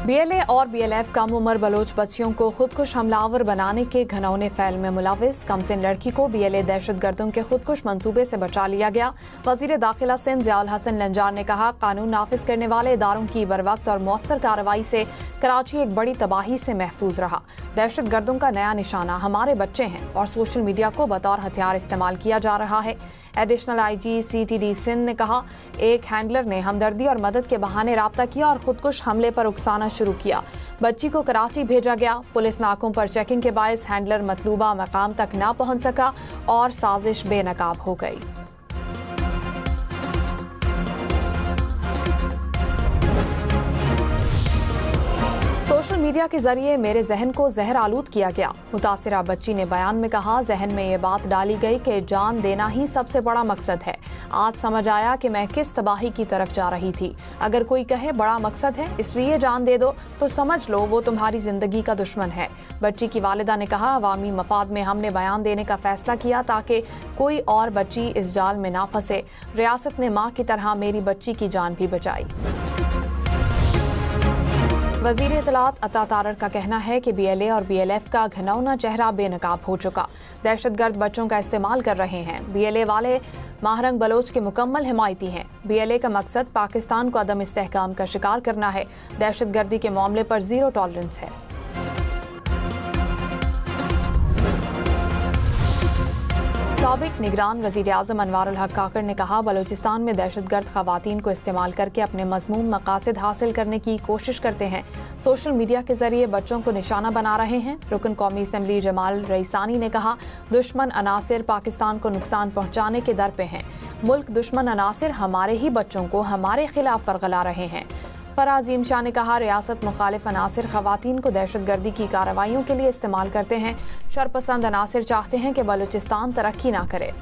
BLA और BLF कम उम्र Bloch बच्चियों को खुदकुश हमलावर बनाने के घनौने फैल में मुलविस कमसिन लड़की को बीएलए दहशतगर्दों के खुदकुश मंसूबे से बचा लिया गया। वजीर दाखिला सिंध ज़ियाउल हसन लंजार ने कहा, कानून नाफिज करने वाले इदारों की बरवक्त और मौसर कार्रवाई से कराची एक बड़ी तबाही से महफूज रहा। दहशतगर्दों का नया निशाना हमारे बच्चे हैं और सोशल मीडिया को बतौर हथियार इस्तेमाल किया जा रहा है। एडिशनल आईजी सीटीडी सिंध ने कहा, एक हैंडलर ने हमदर्दी और मदद के बहाने राब्ता किया और खुदकुश हमले पर उकसाना शुरू किया। बच्ची को कराची भेजा गया। पुलिस नाकों पर चेकिंग के बायस हैंडलर मतलूबा मकाम तक ना पहुंच सका और साजिश बेनकाब हो गई। सोशल मीडिया के जरिए मेरे जहन को जहर आलूद किया गया। मुतासिरा बच्ची ने बयान में कहा, जहन में ये बात डाली गई कि जान देना ही सबसे बड़ा मकसद है। आज समझ आया कि मैं किस तबाही की तरफ जा रही थी। अगर कोई कहे बड़ा मकसद है इसलिए जान दे दो तो समझ लो वो तुम्हारी जिंदगी का दुश्मन है। बच्ची की वालिदा ने कहा, अवामी मफाद में हमने बयान देने का फैसला किया ताकि कोई और बच्ची इस जाल में ना फंसे। रियासत ने माँ की तरह मेरी बच्ची की जान भी बचाई। वजीर इत्तलात अता तारर का कहना है कि बीएलए और बीएलएफ का घनौना चेहरा बेनकाब हो चुका। दहशतगर्द बच्चों का इस्तेमाल कर रहे हैं। बीएलए वाले माहरंग बलोच के मुकम्मल हिमायती हैं। बीएलए का मकसद पाकिस्तान को अदम इस्तेहकाम का शिकार करना है। दहशतगर्दी के मामले पर जीरो टॉलरेंस है। साबिक निगरान वज़ीर आज़म अनवारुल हक काकड़ ने कहा, बलूचिस्तान में दहशतगर्द खवातीन को इस्तेमाल करके अपने मज़मूम मकासद हासिल करने की कोशिश करते हैं। सोशल मीडिया के जरिए बच्चों को निशाना बना रहे हैं। रुकन कौमी असम्बली जमाल रईसानी ने कहा, दुश्मन अनासिर पाकिस्तान को नुकसान पहुँचाने के दर पे हैं। मुल्क दुश्मन अनासिर हमारे ही बच्चों को हमारे खिलाफ फरगला रहे हैं। फराजीम शाह ने कहा, रियासत मुखालिफ अनासिर खवातीन को दहशतगर्दी की कार्रवाइयों के लिए इस्तेमाल करते हैं। शरपसंद अनासिर चाहते हैं कि बलूचिस्तान तरक्की ना करे।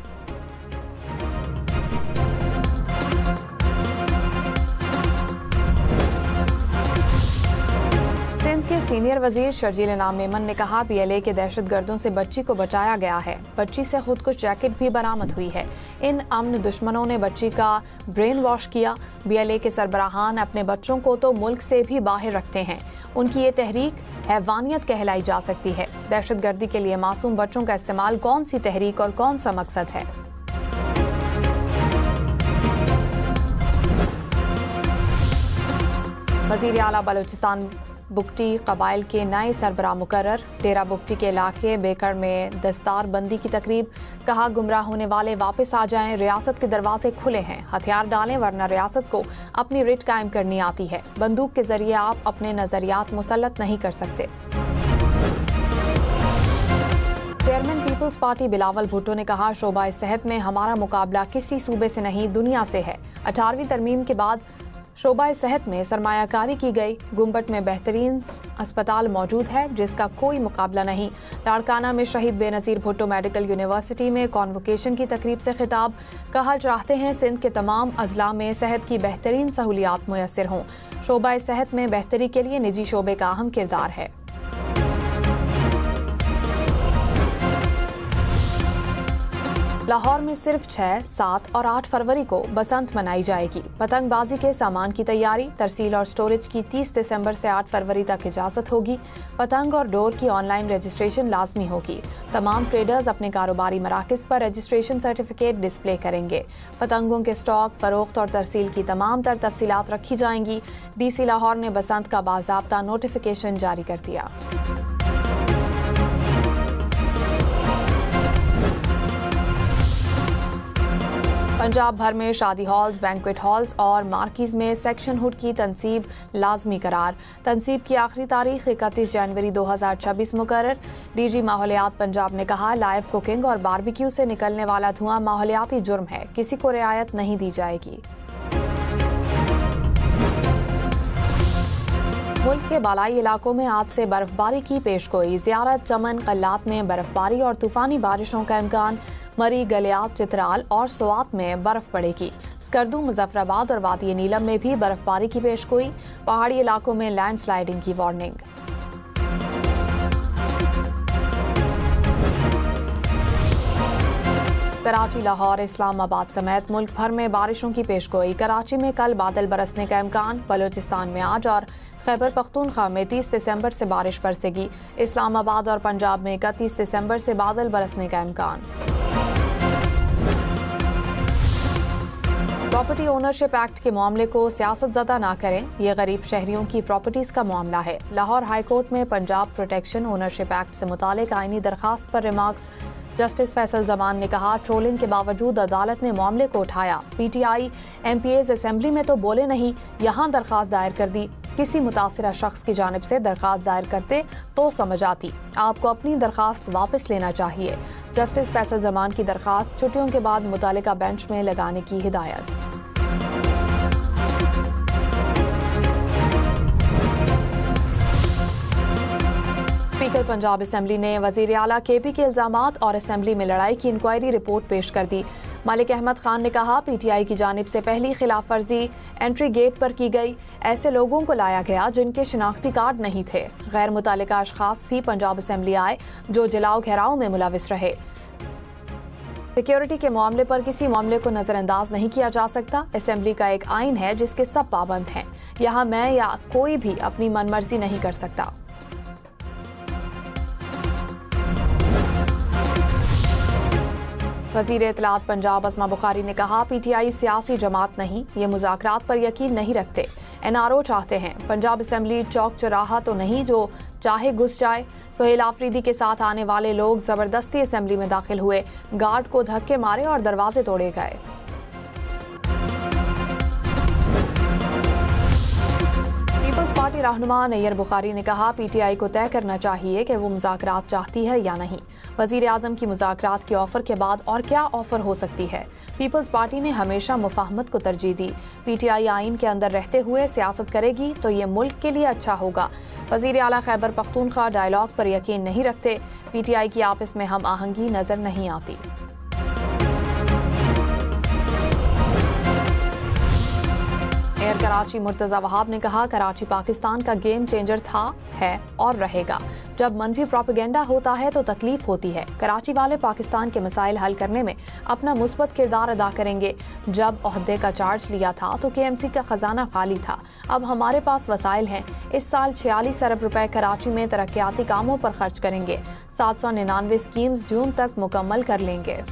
सिंध के सीनियर वजीर शर्जील इनाम मेमन ने कहा, बीएलए के दहशतगर्दों से बच्ची को बचाया गया है। बच्ची से खुद कुछ जैकेट भी बरामद हुई है। इन अमन दुश्मनों ने बच्ची का ब्रेन वॉश किया। बीएलए के सरबराहान अपने बच्चों को तो मुल्क से भी बाहर रखते हैं। उनकी ये तहरीक हैवानियत कहलाई जा सकती है। दहशतगर्दी के लिए मासूम बच्चों का इस्तेमाल कौन सी तहरीक और कौन सा मकसद है? वजीर आला बलूचिस्तान बुगटी कबाइल के नए सरबराह मुकर्रर। डेरा बुगटी के इलाके बेकड़ में दस्तार बंदी की तकरीब। कहा, गुमराह होने वाले वापस आ जाएं। रियासत के दरवाजे खुले हैं। हथियार डालें वरना रियासत को अपनी रिट कायम करनी आती है। बंदूक के जरिए आप अपने नजरियात मुसल्लत नहीं कर सकते। चेयरमैन पीपल्स पार्टी बिलावल भुट्टो ने कहा, शोबा सेहत में हमारा मुकाबला किसी सूबे से नहीं दुनिया से है। 18वीं तरमीम के बाद शोबा सेहत में सरमायाकारी की गई। गुम्बट में बेहतरीन अस्पताल मौजूद है जिसका कोई मुकाबला नहीं। लाड़काना में शहीद बेनज़ीर भुट्टो मेडिकल यूनिवर्सिटी में कॉन्वोकेशन की तकरीब से खिताब। कहा, चाहते हैं सिंध के तमाम अजला में सेहत की बेहतरीन सहूलियात मुयस्सर हों। शोबा सेहत में बेहतरी के लिए निजी शोबे का अहम किरदार है। लाहौर में सिर्फ 6, 7 और 8 फरवरी को बसंत मनाई जाएगी। पतंगबाजी के सामान की तैयारी, तरसील और स्टोरेज की 30 दिसंबर से 8 फरवरी तक इजाजत होगी। पतंग और डोर की ऑनलाइन रजिस्ट्रेशन लाजमी होगी। तमाम ट्रेडर्स अपने कारोबारी मराकज पर रजिस्ट्रेशन सर्टिफिकेट डिस्प्ले करेंगे। पतंगों के स्टॉक, फरोख्त और तरसील की तमाम तर तफसीलात रखी जाएंगी। DC लाहौर ने बसंत का बाज़ाब्ता नोटिफिकेशन जारी कर दिया। पंजाब भर में शादी हॉल्स, बैंक्वेट हॉल्स और मार्कीज में सेक्शन हुड की तनसीब लाजमी करार। तनसीब की आखिरी तारीख 31 जनवरी 2026 मुकर्रर। DG माहौलियात पंजाब ने कहा, लाइव कुकिंग और बारबेक्यू से निकलने वाला धुआं माहौलियाती जुर्म है, किसी को रियायत नहीं दी जाएगी। मुल्क के बालाई इलाकों में आज से बर्फबारी की पेशगोई। ज़ियारत, चमन, कल्लात में बर्फबारी और तूफानी बारिशों का इम्कान। मरी, गलियात, चित्राल और स्वात में बर्फ पड़ेगी। स्कर्दू, मुजफ्फराबाद और वादी नीलम में भी बर्फबारी की पेशगोई। पहाड़ी इलाकों में लैंडस्लाइडिंग की वार्निंग। कराची, लाहौर, इस्लामाबाद समेत मुल्क भर में बारिशों की पेशगोई। कराची में कल बादल बरसने का इम्कान, बलूचिस्तान में आज और खैबर पख्तूनख्वा में 30 दिसंबर से बारिश बरसेगी। इस्लामाबाद और पंजाब में 31 दिसंबर से बादल बरसने का इम्कान। प्रॉपर्टी ओनरशिप एक्ट के मामले को सियासत ज़दा ना करें, ये गरीब शहरियों की प्रॉपर्टीज का मामला है। लाहौर हाई कोर्ट में पंजाब प्रोटेक्शन ओनरशिप एक्ट से मुतालिक आईनी दरखास्त पर रिमार्क्स। जस्टिस फैसल जमान ने कहा, ट्रोलिंग के बावजूद अदालत ने मामले को उठाया। पीटीआई एमपीएज असेंबली में तो बोले नहीं, यहाँ दरखास्त दायर कर दी। किसी मुतासिरा शख्स की जानिब से दरखास्त दायर करते तो समझ आती। आपको अपनी दरखास्त वापस लेना चाहिए। जस्टिस फैसल जमान की दरखास्त छुट्टियों के बाद मुतालिका बेंच में लगाने की हिदायत। स्पीकर पंजाब असेंबली ने वजीर आला केपी के इल्जामात और असेंबली में लड़ाई की इंक्वायरी रिपोर्ट पेश कर दी। मलिक अहमद खान ने कहा, पीटीआई की जानिब से पहली खिलाफ वर्जी एंट्री गेट पर की गई। ऐसे लोगों को लाया गया जिनके शिनाख्ती कार्ड नहीं थे। गैर मुतालिका अशखास भी पंजाब असेंबली आए जो जलाओ घेराव में मुलविस रहे। सिक्योरिटी के मामले पर किसी मामले को नजरअंदाज नहीं किया जा सकता। असेंबली का एक आइन है जिसके सब पाबंद हैं। यहाँ मैं या कोई भी अपनी मनमर्जी नहीं कर सकता। वजीर इत्तलात पंजाब अस्मा बुखारी ने कहा, पीटीआई सियासी जमात नहीं, ये मुज़ाकरात पर यकीन नहीं रखते। एनआरओ चाहते हैं। पंजाब असेंबली चौक चौराहा तो नहीं जो चाहे घुस जाए। सोहेल आफरीदी के साथ आने वाले लोग जबरदस्ती असेंबली में दाखिल हुए, गार्ड को धक्के मारे और दरवाजे तोड़े गए। पीपल्स पार्टी रहनुमा नैयर बुखारी ने कहा, पीटीआई को तय करना चाहिए कि वो मुज़ाकरात चाहती है या नहीं। वजीर आजम की मुज़ाकरात के ऑफर के बाद और क्या ऑफर हो सकती है। पीपल्स पार्टी ने हमेशा मुफाहमत को तरजीह दी। पीटीआई आइन के अंदर रहते हुए सियासत करेगी तो ये मुल्क के लिए अच्छा होगा। वजीर आला खैबर पख्तूनख्वा डायलॉग पर यकीन नहीं रखते। पीटीआई की आपस में हम आहंगी नजर नहीं आती। मेयर कराची मुर्तजा वहाब ने कहा, कराची पाकिस्तान का गेम चेंजर था, है और रहेगा। जब मनफी प्रोपेगेंडा होता है तो तकलीफ होती है। कराची वाले पाकिस्तान के मसाइल हल करने में अपना मुस्बत किरदार अदा करेंगे। जब ओहदे का चार्ज लिया था तो केएमसी का खजाना खाली था। अब हमारे पास वसाइल हैं। इस साल 46 अरब रुपए कराची में तरक्याती कामों पर खर्च करेंगे। 799 स्कीम्स जून तक मुकम्मल कर लेंगे।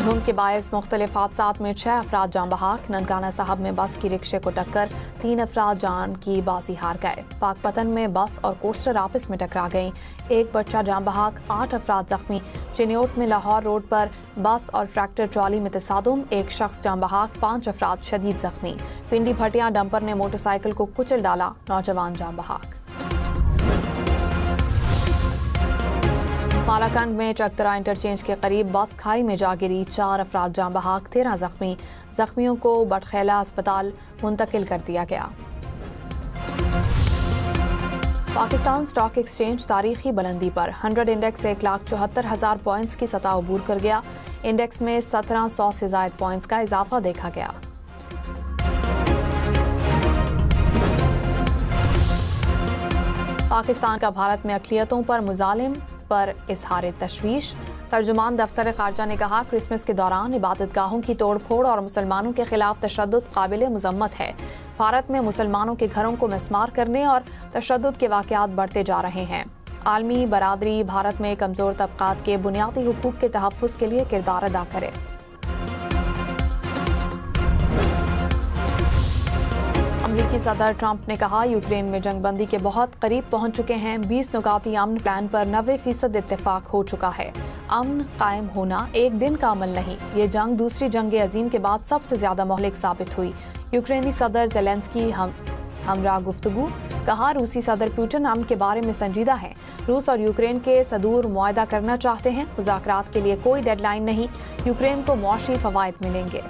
धुंध के बायस मुख्तलिफ हादसात में 6 अफराद जान बहाक। ननकाना साहब में बस की रिक्शे को टक्कर, 3 अफराद जान की बाजी हार गए। पाकपतन में बस और कोस्टर आपस में टकरा गईं। 1 बच्चा जान बहाक, 8 अफराद जख्मी। चिन्योट में लाहौर रोड पर बस और ट्रैक्टर ट्रॉली में तसादुम, 1 शख्स जान बहाक, 5 अफराद शदीद जख्मी। पिंडी भटिया डंपर ने मोटरसाइकिल को कुचल डाला, नौजवान जान बहाक। मालाकंड में चकतरा इंटरचेंज के करीब बस खाई में जा गिरी, 4 अफराद जान बहाक, 13 जख्मी। जख्मियों को बटखेला अस्पताल मुंतकिल कर दिया गया। पाकिस्तान स्टॉक एक्सचेंज तारीखी बुलंदी पर 100 इंडेक्स 1,74,000 पॉइंट्स की सतह अबूर कर गया। इंडेक्स में 1700 से ज्यादा पॉइंट्स का इजाफा देखा गया। पाकिस्तान का भारत में अक़लियतों पर मुजालिम पर इजहार तशवीश। तर्जुमान दफ्तर खारजा ने कहा, क्रिसमस के दौरान इबादतगाहों की तोड़ फोड़ और मुसलमानों के खिलाफ तशद्दुद काबिल मुज़म्मत है। भारत में मुसलमानों के घरों को मिसमार करने और तशद्दुद के वाक़यात बढ़ते जा रहे हैं। आलमी बरादरी भारत में कमज़ोर तबक़ात के बुनियादी हुकूक़ के तहफ़्फ़ुज़ के लिए किरदार अदा करे। अमरीकी सदर ट्रंप ने कहा, यूक्रेन में जंगबंदी के बहुत करीब पहुंच चुके हैं। 20 नुकाती अमन प्लान पर 90% इत्तेफाक हो चुका है। अमन कायम होना एक दिन का अमल नहीं, ये जंग दूसरी जंग अजीम के बाद सबसे ज्यादा मोहलिक साबित हुई। यूक्रेनी सदर ज़ेलेंस्की हमरा गुफ्तगू। कहा, रूसी सदर पुतिन अमन के बारे में संजीदा है। रूस और यूक्रेन के सदूर मुआहदा करना चाहते हैं। मुज़ाकरात के लिए कोई डेडलाइन नहीं। यूक्रेन को मौशी फवायद मिलेंगे।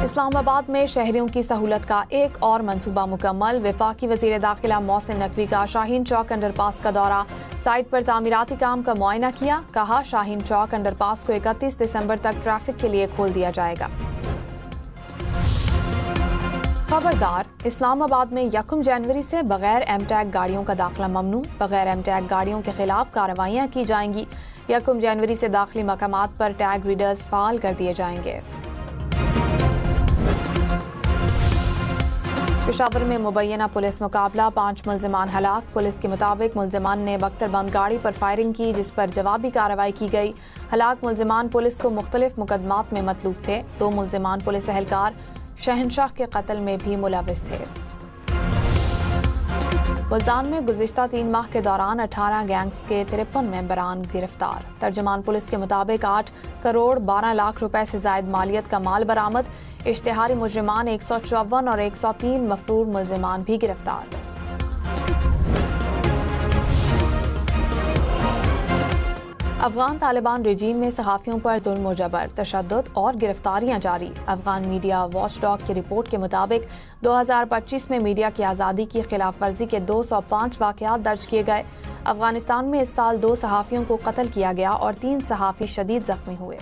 इस्लामाबाद में शहरियों की सहूलत का एक और मंसूबा मुकम्मल। वफाकी वज़ीर दाखिला मोहसिन नकवी का शाहीन चौक अंडरपास का दौरा, साइट पर तामीराती काम का मुआयना किया। कहा, शाहीन चौक अंडरपास को 31 दिसंबर तक ट्रैफिक के लिए खोल दिया जाएगा। खबरदार, इस्लामाबाद में 1 जनवरी से बगैर एमटैग गाड़ियों का दाखिला ममनू। बगैर एमटैग गाड़ियों के खिलाफ कार्रवाइयाँ की जाएंगी। 1 जनवरी से दाखिली मकामात पर टैग रीडर्स फाल कर दिए जाएंगे। पेशावर में मुबैना पुलिस मुकाबला, 5 मुल्जिमान हलाक। पुलिस के मुताबिक मुल्जिमान ने बख्तरबंद गाड़ी पर फायरिंग की, जिस पर जवाबी कार्रवाई की गई। हलाक मुल्जिमान पुलिस को मुख्तलिफ मुकदमात में मतलूब थे। 2 मुल्जिमान पुलिस एहलकार शहनशाह के कत्ल में भी मुलविस थे। मुल्तान में गुज़िश्ता 3 माह के दौरान 18 गैंग्स के 53 मेंबरान गिरफ्तार। तर्जुमान पुलिस के मुताबिक 8 करोड़ 12 लाख रुपए से जायद मालियत का माल बरामद। इश्तिहारी मुजरिमान 154 और 103 मफरूर मुल्जिमान भी गिरफ्तार। अफगान तालिबान रिजीम में सहाफ़ियों पर जुल्म व जबर, तशद्दुद और गिरफ्तारियां जारी। अफगान मीडिया वॉचडॉग की रिपोर्ट के मुताबिक 2025 में मीडिया की आज़ादी की खिलाफ वर्जी के 205 वाक़यात दर्ज किए गए। अफगानिस्तान में इस साल 2 सहाफ़ियों को कत्ल किया गया और 3 सहाफ़ी शदीद जख्मी हुए।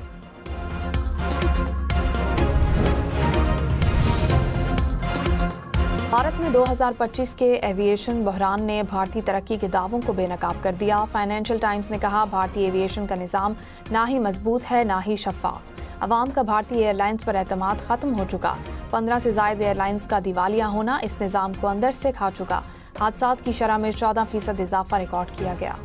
भारत में 2025 के एविएशन बहरान ने भारतीय तरक्की के दावों को बेनकाब कर दिया। फाइनेंशियल टाइम्स ने कहा, भारतीय एविएशन का निज़ाम ना ही मजबूत है ना ही शफाफ। अवाम का भारतीय एयरलाइंस पर एतमाद खत्म हो चुका। 15 से ज़ायद एयरलाइंस का दिवालिया होना इस निज़ाम को अंदर से खा चुका। हादसात की शरह में 14% इजाफा रिकॉर्ड किया गया।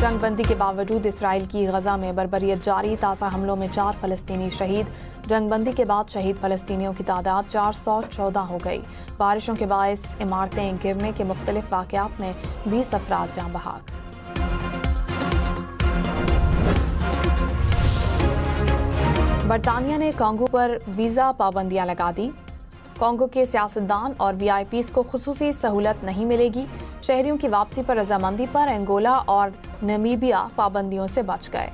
जंगबंदी के बावजूद इसराइल की गजा में बर्बरियत जारी। ताज़ा हमलों में 4 फ़लस्तीनी शहीद। जंगबंदी के बाद शहीद फ़लस्तीनियों की तादाद 414 हो गई। बारिशों के बायस इमारतें गिरने के मुख्तलिफ वाक़यात में 20 अफराद जाँ बहक। बरतानिया ने कांगो पर वीज़ा पाबंदियाँ लगा दी। कांगो के सियासतदान और VIPs को खुसूसी सहूलत नहीं मिलेगी। शहरियों की वापसी पर रजामंदी पर अंगोला और नमीबिया पाबंदियों से बच गए।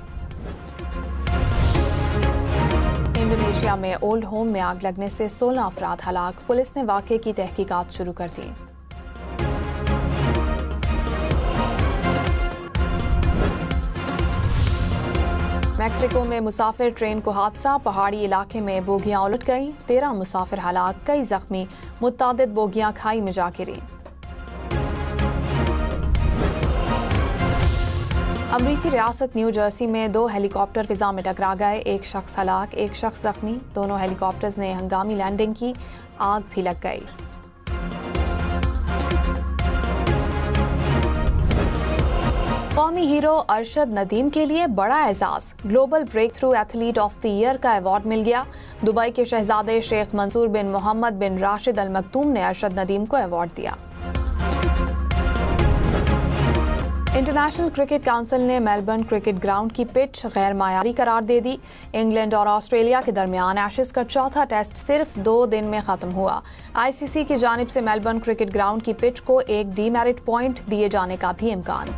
इंडोनेशिया में ओल्ड होम में आग लगने से 16 अफराद हलाक। पुलिस ने वाक़े की तहकीकात शुरू कर दी। मैक्सिको में मुसाफिर ट्रेन को हादसा, पहाड़ी इलाके में बोगियां उलट गई। 13 मुसाफिर हलाक, कई जख्मी। मुतादिद बोगियां खाई में जा गिरी। अमरीकी रियासत न्यू जर्सी में 2 हेलीकॉप्टर फिजा में टकरा गए। 1 शख्स हलाक, 1 शख्स जख्मी। दोनों हेलीकॉप्टर्स ने हंगामी लैंडिंग की, आग भी लग गई। कौमी हीरो अरशद नदीम के लिए बड़ा एजाज, global breakthrough athlete of the year का अवार्ड मिल गया। दुबई के शहजादे शेख मंसूर बिन मोहम्मद बिन राशिद अल मकतूम ने अरशद नदीम को अवार्ड दिया। इंटरनेशनल क्रिकेट काउंसिल ने मेलबर्न क्रिकेट ग्राउंड की पिच गैर मायारी करार दे दी। इंग्लैंड और ऑस्ट्रेलिया के दरमियान एशेज का चौथा टेस्ट सिर्फ 2 दिन में खत्म हुआ। ICC की जानिब से मेलबर्न क्रिकेट ग्राउंड की पिच को एक डीमेरिट पॉइंट दिए जाने का भी इम्कान।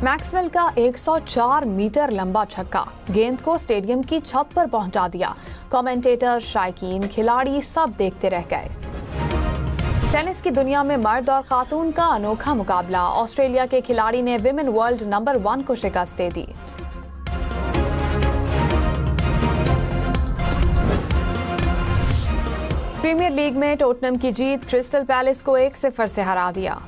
मैक्सवेल का 104 मीटर लंबा छक्का गेंद को स्टेडियम की छत पर पहुंचा दिया। कमेंटेटर, शायकीन, खिलाड़ी सब देखते रह गए। टेनिस की दुनिया में मर्द और खातून का अनोखा मुकाबला। ऑस्ट्रेलिया के खिलाड़ी ने विमेन वर्ल्ड नंबर 1 को शिकस्त दे दी। प्रीमियर लीग में टोटनहम की जीत, क्रिस्टल पैलेस को 1-0 से हरा दिया।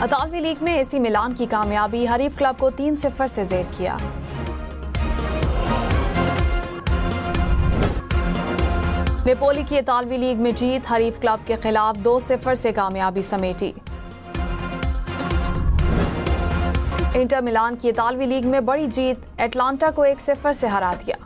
इतालवी लीग में AC मिलान की कामयाबी, हरीफ क्लब को 3-0 से ज़ेर किया। नेपोली की इतालवी लीग में जीत, हरीफ क्लब के खिलाफ 2-0 से कामयाबी समेटी। इंटर मिलान की इतालवी लीग में बड़ी जीत, एटलांटा को 1-0 से हरा दिया।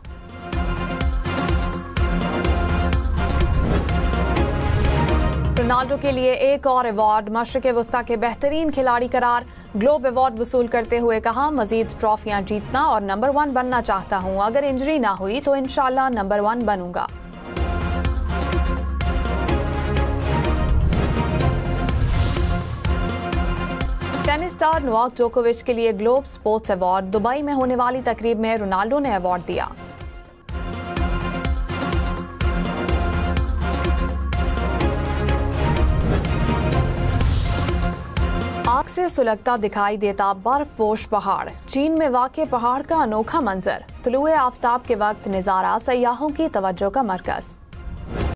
रोनाल्डो के लिए एक और अवार्ड, मशरिक़ वस्ता के बेहतरीन खिलाड़ी करार। ग्लोब अवार्ड वसूल करते हुए कहा, मजीद ट्रॉफियां जीतना और नंबर 1 बनना चाहता हूं। अगर इंजरी ना हुई तो इंशाल्लाह नंबर 1 बनूंगा। टेनिस स्टार नोवाक जोकोविच के लिए ग्लोब स्पोर्ट्स अवार्ड, दुबई में होने वाली तकरीब में रोनाल्डो ने अवार्ड दिया। से सुलगता दिखाई देता बर्फपोश पहाड़। चीन में वाक़ पहाड़ का अनोखा मंजर। तुलुए आफताब के वक्त नज़ारा सयाहों की तवज्जो का मरकज़।